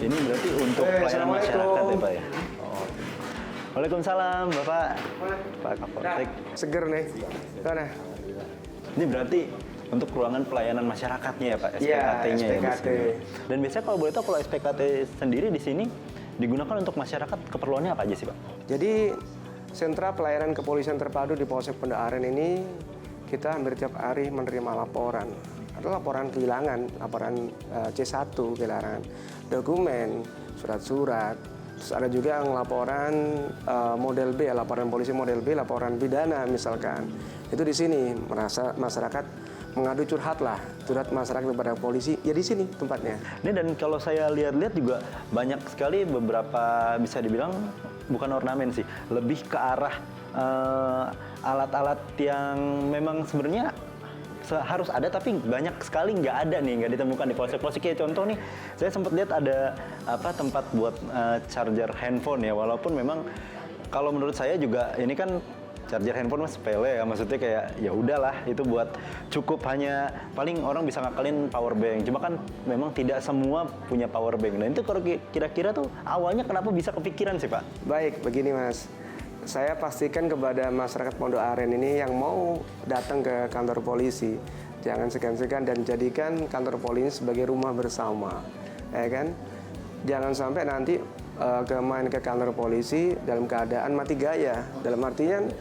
Ini berarti untuk pelayanan masyarakat ya Pak ya? Oh. Waalaikumsalam Bapak. Pak Kapolsek. Seger nih. Mana? Ini berarti untuk ruangan pelayanan masyarakatnya ya Pak, SPKT-nya ya. SPKT. Dan biasanya kalau boleh tahu kalau SPKT sendiri di sini digunakan untuk masyarakat keperluannya apa aja sih Pak? Jadi sentra pelayanan kepolisian terpadu di Polsek Pondok Aren ini kita hampir tiap hari menerima laporan. Ada laporan kehilangan, laporan C1 kehilangan dokumen, surat-surat. Terus ada juga yang laporan model B, laporan polisi model B, laporan pidana misalkan. Itu di sini merasa masyarakat mengadu curhat masyarakat kepada polisi, ya di sini tempatnya. Ini dan kalau saya lihat-lihat juga banyak sekali beberapa bisa dibilang bukan ornamen sih, lebih ke arah alat-alat yang memang sebenarnya harus ada tapi banyak sekali nggak ada nih, nggak ditemukan di polsek-polsek. Kayak contoh nih, saya sempat lihat ada tempat buat charger handphone ya, walaupun memang kalau menurut saya juga ini kan charger handphone mas sepele ya, maksudnya kayak ya udahlah itu buat cukup hanya paling orang bisa ngakalin power bank, cuma kan memang tidak semua punya power bank. Nah itu kalau kira-kira tuh awalnya kenapa bisa kepikiran sih Pak? Baik, begini Mas. Saya pastikan kepada masyarakat Pondok Aren ini yang mau datang ke kantor polisi, jangan segan-segan dan jadikan kantor polisi sebagai rumah bersama, ya kan? Jangan sampai nanti main ke kantor polisi dalam keadaan mati gaya. Dalam artian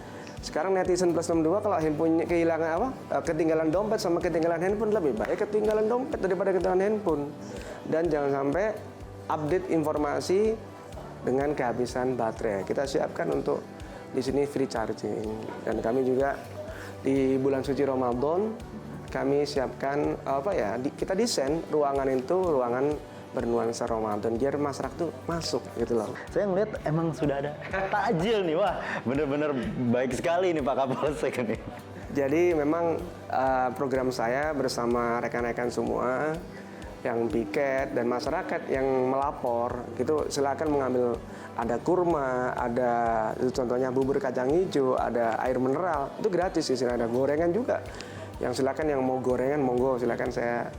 sekarang netizen plus 62 kalau handphonenya kehilangan ketinggalan dompet sama ketinggalan handphone, lebih baik ketinggalan dompet daripada ketinggalan handphone. Dan jangan sampai update informasi dengan kehabisan baterai. Kita siapkan untuk di sini free charging. Dan kami juga di bulan suci Ramadan kami siapkan kita desain ruangan itu ruangan bernuansa Ramadan biar masyarakat tuh masuk gitu loh. Saya ngeliat emang sudah ada takjil nih, wah bener-bener baik sekali nih Pak Kapolsek nih. Jadi memang program saya bersama rekan-rekan semua yang piket dan masyarakat yang melapor gitu, silakan mengambil, ada kurma, ada itu contohnya bubur kacang hijau, ada air mineral, itu gratis di sini, ada gorengan juga. Yang silakan yang mau gorengan monggo silakan, saya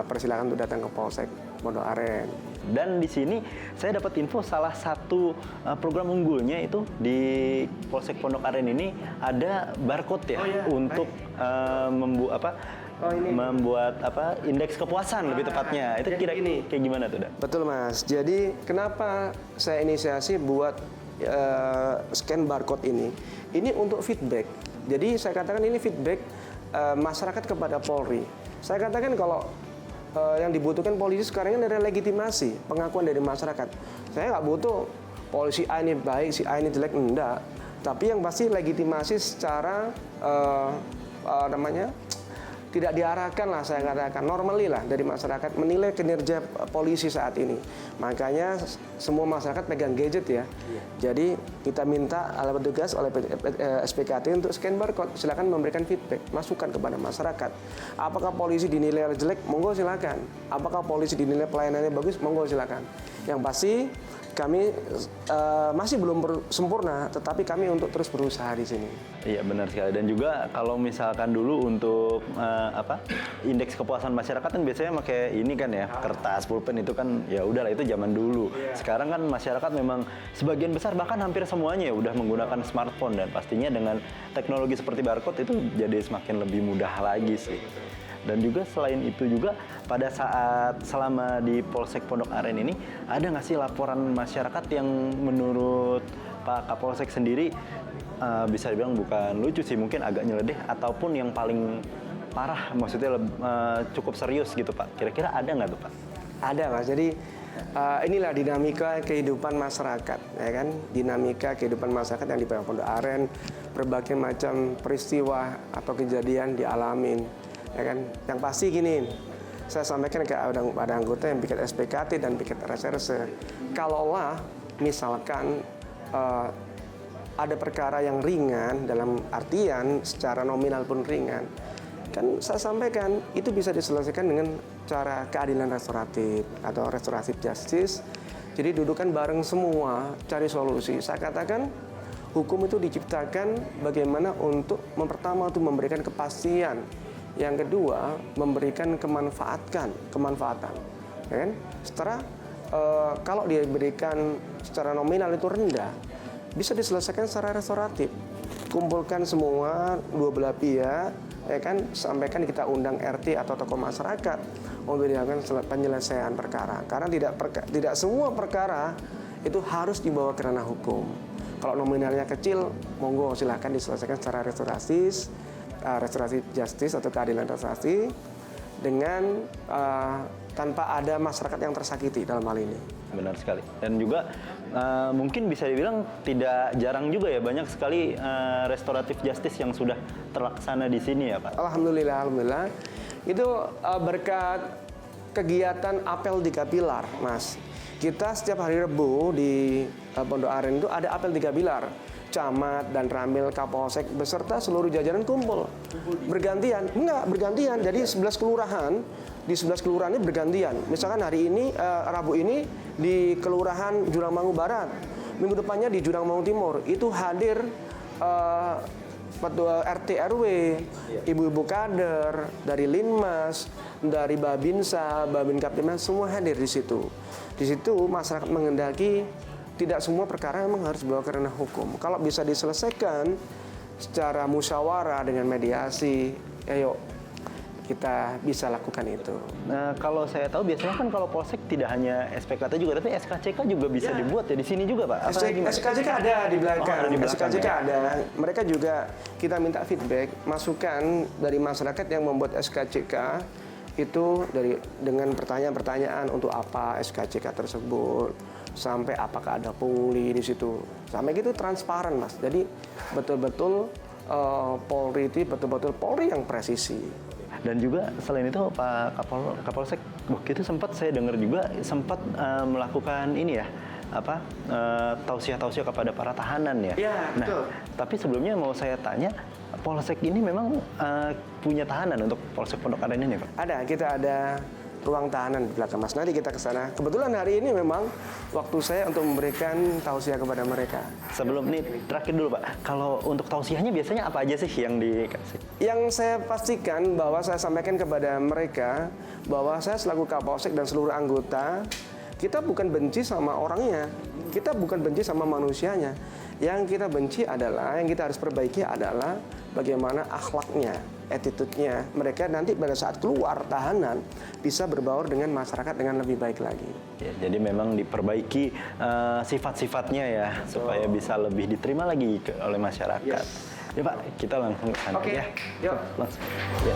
persilakan untuk datang ke Polsek Pondok Aren. Dan di sini saya dapat info salah satu program unggulnya itu di Polsek Pondok Aren ini ada barcode ya, untuk membuat indeks kepuasan lebih tepatnya. Itu kira-kira kayak gimana tuh, Dan? Betul Mas. Jadi kenapa saya inisiasi buat scan barcode ini? Ini untuk feedback. Jadi saya katakan ini feedback masyarakat kepada Polri. Saya katakan kalau yang dibutuhkan polisi sekarang ini adalah legitimasi, pengakuan dari masyarakat. Saya nggak butuh polisi A ini baik, si A ini jelek, enggak. Tapi yang pasti legitimasi secara tidak diarahkan lah, saya katakan normally lah dari masyarakat menilai kinerja polisi saat ini. Makanya semua masyarakat pegang gadget ya. Jadi kita minta alat petugas oleh SPKT untuk scan barcode. Silakan memberikan feedback, masukan kepada masyarakat. Apakah polisi dinilai jelek? Monggo silakan. Apakah polisi dinilai pelayanannya bagus? Monggo silakan. Yang pasti kami masih belum sempurna, tetapi kami untuk terus berusaha di sini. Iya benar sekali. Dan juga kalau misalkan dulu untuk indeks kepuasan masyarakat kan biasanya pakai ini kan ya, kertas pulpen, itu kan ya udahlah itu zaman dulu. Sekarang kan masyarakat memang sebagian besar bahkan hampir semuanya ya udah menggunakan smartphone, dan pastinya dengan teknologi seperti barcode itu jadi semakin lebih mudah lagi sih. Dan juga selain itu juga pada saat selama di Polsek Pondok Aren ini ada nggak sih laporan masyarakat yang menurut Pak Kapolsek sendiri bisa dibilang bukan lucu sih, mungkin agak nyeledeh ataupun yang paling parah, maksudnya cukup serius gitu Pak? Kira-kira ada nggak tuh Pak? Ada Mas, jadi inilah dinamika kehidupan masyarakat, ya kan? Dinamika kehidupan masyarakat yang di Pondok Aren, berbagai macam peristiwa atau kejadian dialamin, ya kan? Yang pasti gini, saya sampaikan ke ada anggota yang piket SPKT dan piket reserse, kalaulah misalkan ada perkara yang ringan, dalam artian secara nominal pun ringan, kan saya sampaikan itu bisa diselesaikan dengan cara keadilan restoratif atau restoratif justice. Jadi dudukan bareng semua, cari solusi. Saya katakan hukum itu diciptakan bagaimana untuk pertama itu memberikan kepastian, yang kedua memberikan kemanfaatan, ya kan? Setelah kalau diberikan secara nominal itu rendah, bisa diselesaikan secara restoratif. Kumpulkan semua dua belah pihak, ya kan, sampaikan kita undang RT atau tokoh masyarakat untuk dilakukan penyelesaian perkara. Karena tidak semua perkara itu harus dibawa ke ranah hukum. Kalau nominalnya kecil, monggo silahkan diselesaikan secara restoratif justice atau keadilan restoratif dengan tanpa ada masyarakat yang tersakiti dalam hal ini. Benar sekali. Dan juga mungkin bisa dibilang tidak jarang juga ya, banyak sekali restoratif justice yang sudah terlaksana di sini ya Pak. Alhamdulillah. Itu berkat kegiatan apel 3 pilar, Mas. Kita setiap hari Rebu di Pondok Aren itu ada apel 3 pilar. Camat dan Ramil Kapolsek beserta seluruh jajaran kumpul. Bergantian. Bergantian. Jadi 11 kelurahan, di 11 kelurahan ini bergantian. Misalkan hari ini, Rabu ini di Kelurahan Jurangmangu Barat. Minggu depannya di Jurangmangu Timur. Itu hadir RT RW, ibu-ibu kader, dari Linmas, dari Babinsa, Babin Kaptimas, semua hadir di situ. Di situ masyarakat menghendaki tidak semua perkara memang harus dibawa ke ranah hukum. Kalau bisa diselesaikan secara musyawarah dengan mediasi, ayo kita bisa lakukan itu. Nah, kalau saya tahu biasanya kan kalau polsek tidak hanya SPKT juga, tapi SKCK juga bisa dibuat ya di sini juga Pak? SKCK ada di belakang. Ada di belakang SKCK ya? ada. Mereka juga kita minta feedback, masukan dari masyarakat yang membuat SKCK itu dengan pertanyaan-pertanyaan untuk apa SKCK tersebut, sampai apakah ada pungli di situ. Sampai gitu transparan Mas. Jadi betul-betul Polri itu betul-betul Polri yang presisi. Dan juga selain itu Pak Kapolsek waktu itu sempat saya dengar juga sempat melakukan ini ya, tausiah-tausiah kepada para tahanan ya. Iya, betul. Nah, tapi sebelumnya mau saya tanya, Polsek ini memang punya tahanan untuk Polsek Pondok Aren ini Pak? Ada, kita ada ruang tahanan di belakang Mas. Nanti kita ke sana. Kebetulan hari ini memang waktu saya untuk memberikan tausiah kepada mereka. Sebelum ini terakhir dulu Pak, kalau untuk tausiahnya biasanya apa aja sih yang dikasih? Yang saya pastikan bahwa saya sampaikan kepada mereka bahwa saya selaku Kapolsek dan seluruh anggota, kita bukan benci sama orangnya, kita bukan benci sama manusianya. Yang kita benci adalah, yang kita harus perbaiki adalah bagaimana akhlaknya, attitude-nya. Mereka nanti pada saat keluar tahanan bisa berbaur dengan masyarakat dengan lebih baik lagi. Ya, jadi memang diperbaiki sifat-sifatnya ya, supaya bisa lebih diterima lagi oleh masyarakat. Yes. Ya Pak, kita langsung ke sana Oke, ya. yuk. Langsung. Ya.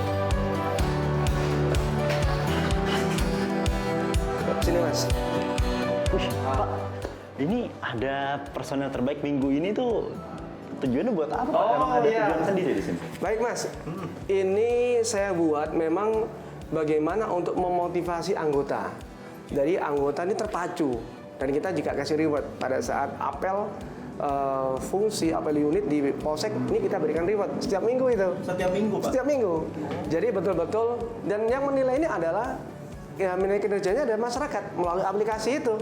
Sini Mas. Wih, Pak, ini ada personel terbaik minggu ini tuh tujuannya buat apa Pak? Emang ada tujuan sendiri di sini? Baik Mas, ini saya buat memang bagaimana untuk memotivasi anggota. Jadi anggota ini terpacu dan kita jika kasih reward pada saat apel fungsi apel unit di Polsek ini kita berikan reward setiap minggu itu. Setiap minggu Pak? Setiap minggu. Jadi betul-betul dan yang menilai ini adalah ya menilai kinerjanya ada masyarakat melalui aplikasi itu.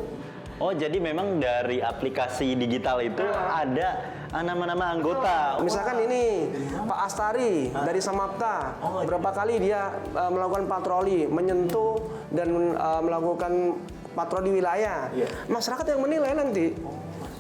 Oh, jadi memang dari aplikasi digital itu ada nama-nama anggota. Misalkan ini Pak Astari dari Samapta, berapa kali dia melakukan patroli, menyentuh dan melakukan patroli wilayah. Masyarakat yang menilai nanti.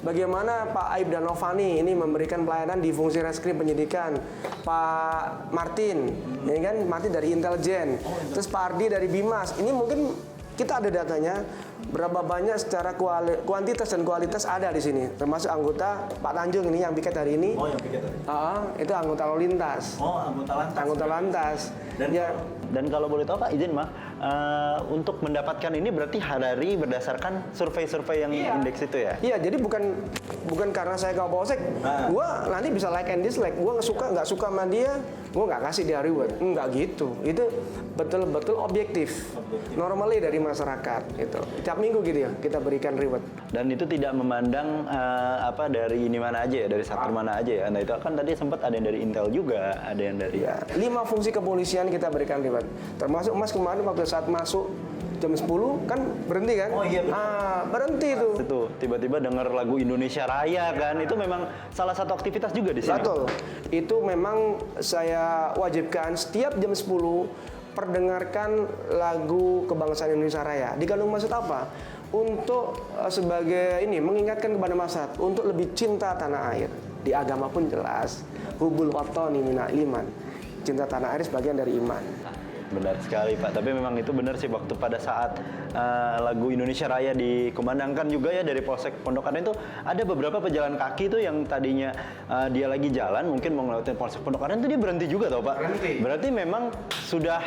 Bagaimana Pak Aib dan Novani ini memberikan pelayanan di fungsi reskrim penyidikan, Pak Martin, ini kan Martin dari Intelijen, terus Pak Ardi dari Bimas. Ini mungkin kita ada datanya berapa banyak secara kuantitas dan kualitas ada di sini, termasuk anggota Pak Tanjung ini yang piket hari ini. Oh, yang piket hari. Itu anggota lalu lintas. Oh, anggota lantas. Anggota lantas. Dan kalau boleh tahu Pak, izin Pak, untuk mendapatkan ini berarti dari berdasarkan survei-survei yang indeks itu ya? Iya, jadi bukan karena saya Kapolsek, gua nanti bisa like and dislike, gua nggak suka sama dia, gua nggak kasih dia reward, nggak gitu. Itu betul-betul objektif, normally dari masyarakat itu. Tiap minggu gitu ya kita berikan reward. Dan itu tidak memandang dari ini mana aja ya, dari sektor mana aja ya. Nah itu kan tadi sempat ada yang dari Intel juga, ada yang dari. Ya, 5 fungsi kepolisian kita berikan reward. Termasuk Mas kemarin waktu saat masuk jam 10 kan berhenti kan? Oh iya betul. Berhenti tuh. Itu tiba-tiba dengar lagu Indonesia Raya kan, itu memang salah satu aktivitas juga di sini. Betul. Itu memang saya wajibkan setiap jam 10 perdengarkan lagu kebangsaan Indonesia Raya. Dikandung maksud apa? untuk sebagai ini mengingatkan kepada masyarakat untuk lebih cinta tanah air. Di agama pun jelas, hubul watani minal iman. Cinta tanah air sebagian dari iman. Benar sekali Pak, tapi memang itu benar sih waktu pada saat lagu Indonesia Raya dikumandangkan juga ya dari Polsek Pondok Aren itu ada beberapa pejalan kaki tuh yang tadinya dia lagi jalan mungkin mau ngelewatin Polsek Pondok Aren tuh dia berhenti juga tau Pak. Berarti memang sudah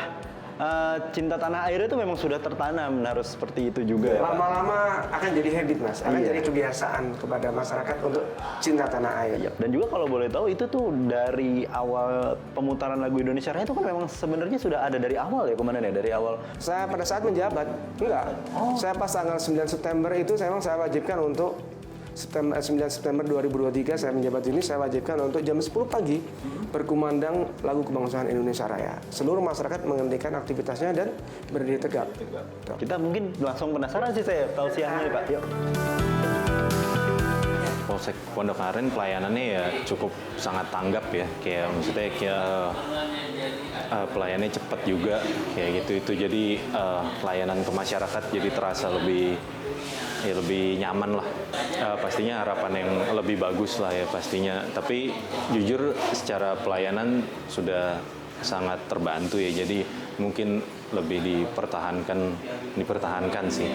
cinta tanah air itu memang sudah tertanam harus seperti itu juga ya Pak. Lama-lama akan jadi habit Mas, akan jadi kebiasaan kepada masyarakat untuk cinta tanah air. Dan juga kalau boleh tahu itu tuh dari awal pemutaran lagu Indonesia Raya itu kan memang sebenarnya sudah ada dari awal ya kemana ya dari awal. Saya pada saat menjabat, enggak. Saya pas tanggal 9 September itu saya wajibkan untuk 9 September 2023 saya menjabat ini, saya wajibkan untuk jam 10 pagi berkumandang lagu kebangsaan Indonesia Raya. Seluruh masyarakat menghentikan aktivitasnya dan berdiri tegak. Kita mungkin langsung penasaran sih saya tahu siangnya Pak. Yuk. Polsek Pondok Aren pelayanannya ya cukup sangat tanggap ya, kayak maksudnya kayak pelayanannya cepat juga kayak gitu itu jadi pelayanan ke masyarakat jadi terasa lebih nyaman lah. Pastinya harapan yang lebih bagus lah ya pastinya. Tapi jujur secara pelayanan sudah sangat terbantu ya. Jadi mungkin lebih dipertahankan sih.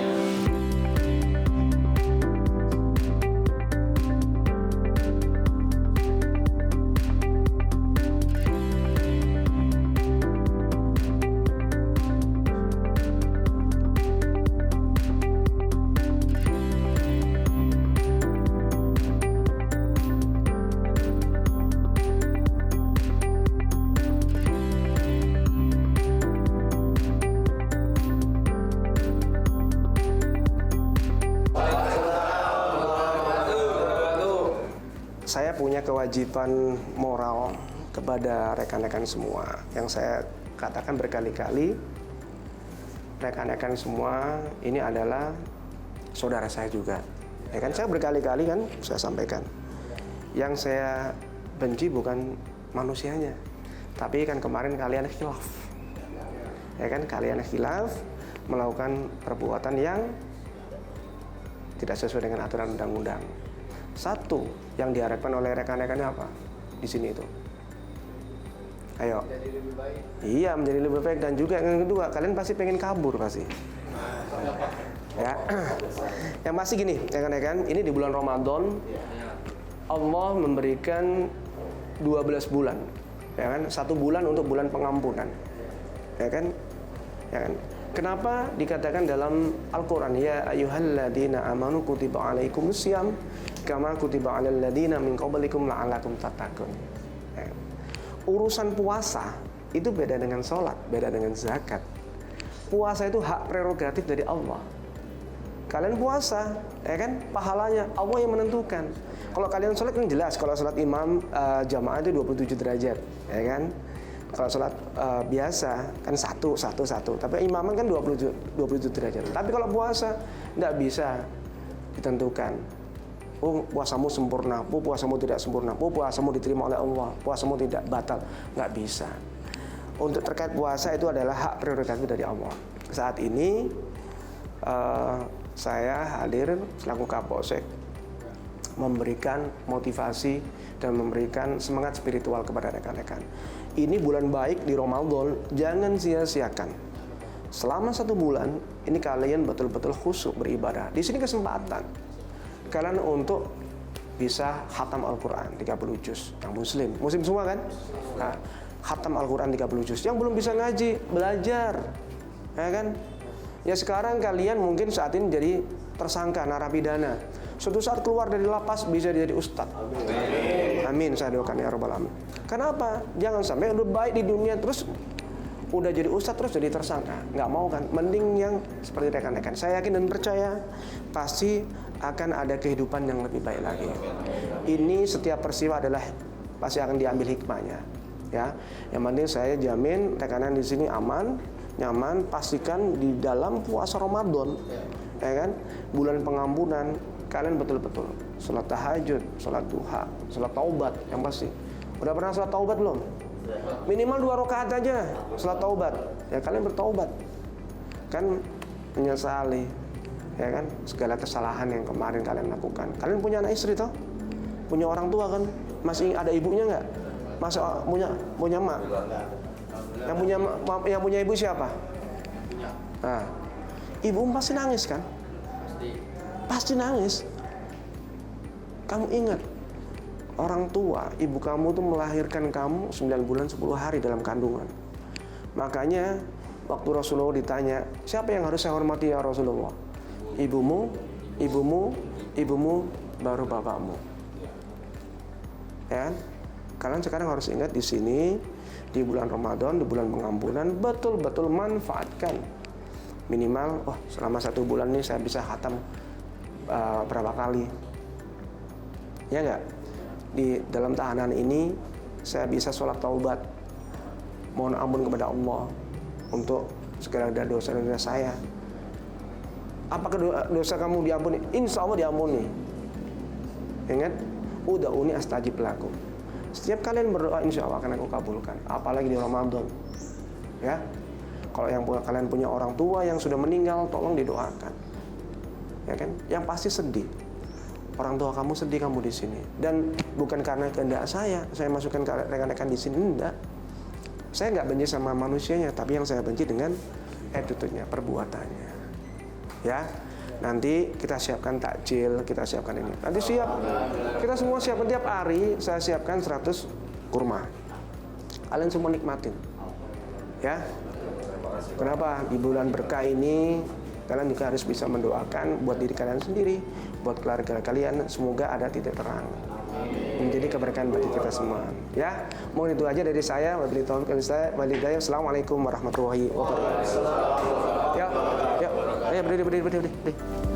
Saya punya kewajiban moral kepada rekan-rekan semua. Yang saya katakan berkali-kali, rekan-rekan semua ini adalah saudara saya juga. Ya kan, saya berkali-kali kan saya sampaikan. Yang saya benci bukan manusianya, tapi kan kemarin kalian khilaf. Ya kan, kalian khilaf melakukan perbuatan yang tidak sesuai dengan aturan undang-undang. Satu yang diharapkan oleh rekan-rekannya apa di sini itu? Ayo. Iya, menjadi lebih baik. Dan juga yang kedua, kalian pasti pengen kabur pasti. Ya. Yang pasti gini, rekan-rekan, ini di bulan Ramadan Allah memberikan 12 bulan. Ya kan? 1 bulan untuk bulan pengampunan. Ya kan? Ya kan? Kenapa dikatakan dalam Al-Quran ya ayyuhalladzina amanu kutiba alaikumusiyam kama kutiba alal ladzina min qablikum la'allakum tattaqun. Ya. Urusan puasa itu beda dengan sholat, beda dengan zakat. Puasa itu hak prerogatif dari Allah. Kalian puasa, ya kan? Pahalanya Allah yang menentukan. Kalau kalian sholat kan jelas, kalau sholat imam jamaah itu 27 derajat, ya kan? Kalau sholat biasa kan satu. Tapi imaman kan 27 derajat. Tapi kalau puasa tidak bisa ditentukan. Oh, puasamu sempurna, oh, puasamu tidak sempurna, oh, puasamu diterima oleh Allah, puasamu tidak batal. Nggak bisa. Untuk terkait puasa itu adalah hak prerogatif dari Allah. Saat ini saya hadir selaku Kapolsek memberikan motivasi dan memberikan semangat spiritual kepada rekan-rekan. Ini bulan baik di Ramadan, jangan sia-siakan. Selama 1 bulan, ini kalian betul-betul khusyuk beribadah. Di sini kesempatan kalian untuk bisa khatam Al-Quran 30 juz. Yang muslim semua kan? Nah, khatam Al-Quran 30 juz. Yang belum bisa ngaji, belajar. Ya kan? Ya sekarang kalian mungkin saat ini jadi tersangka, narapidana. Suatu saat keluar dari lapas bisa jadi ustadz. Amin, saya doakan ya Rabbal Alamin. Kenapa? Jangan sampai udah baik di dunia terus udah jadi ustadz terus jadi tersangka. Nggak mau kan? Mending yang seperti rekan-rekan. Saya yakin dan percaya pasti akan ada kehidupan yang lebih baik lagi. Ini setiap peristiwa adalah pasti akan diambil hikmahnya. Ya, yang penting saya jamin rekan-rekan di sini aman, nyaman. Pastikan di dalam puasa Ramadan, ya kan, bulan pengampunan, kalian betul-betul sholat tahajud, sholat duha, sholat taubat yang pasti. Udah pernah sholat taubat belum? Minimal 2 rakaat aja sholat taubat. Ya kalian bertaubat, kan menyesali, ya kan, segala kesalahan yang kemarin kalian lakukan. Kalian punya anak istri toh, punya orang tua kan, masih ada ibunya nggak? Masa punya mak? Yang punya ibu siapa? Nah, ibu pasti nangis kan? Pasti nangis. Kamu ingat, orang tua, ibu kamu tuh melahirkan kamu 9 bulan 10 hari dalam kandungan. Makanya waktu Rasulullah ditanya, siapa yang harus saya hormati ya Rasulullah? Ibumu, ibumu, ibumu, baru bapakmu. Ya, kalian sekarang harus ingat di sini, di bulan Ramadan, di bulan pengampunan, betul-betul manfaatkan. Minimal, selama 1 bulan ini saya bisa khatam berapa kali. Ya enggak? Di dalam tahanan ini, saya bisa sholat taubat. Mohon ampun kepada Allah untuk segala dosa-dosa saya. Apakah dosa kamu diampuni? Insya Allah diampuni. Ingat, ud'uni astajib lakum. Setiap kalian berdoa, insya Allah akan aku kabulkan. Apalagi di Ramadan. Ya, kalau kalian punya orang tua yang sudah meninggal, tolong didoakan. Ya kan? Yang pasti sedih. Orang tua kamu sedih, kamu di sini. Dan bukan karena kehendak saya masukkan rekan-rekan di sini, enggak. Saya nggak benci sama manusianya, tapi yang saya benci dengan attitude-nya, perbuatannya. Ya, nanti kita siapkan takjil, kita siapkan ini. Nanti kita semua siapkan tiap hari. Saya siapkan 100 kurma. Kalian semua nikmatin. Ya, kenapa di bulan berkah ini kalian juga harus bisa mendoakan buat diri kalian sendiri, buat keluarga kalian. Semoga ada titik terang, menjadi keberkahan bagi kita semua. Ya, mohon itu aja dari saya. Assalamualaikum warahmatullahi wabarakatuh. Ya, ayo berdiri.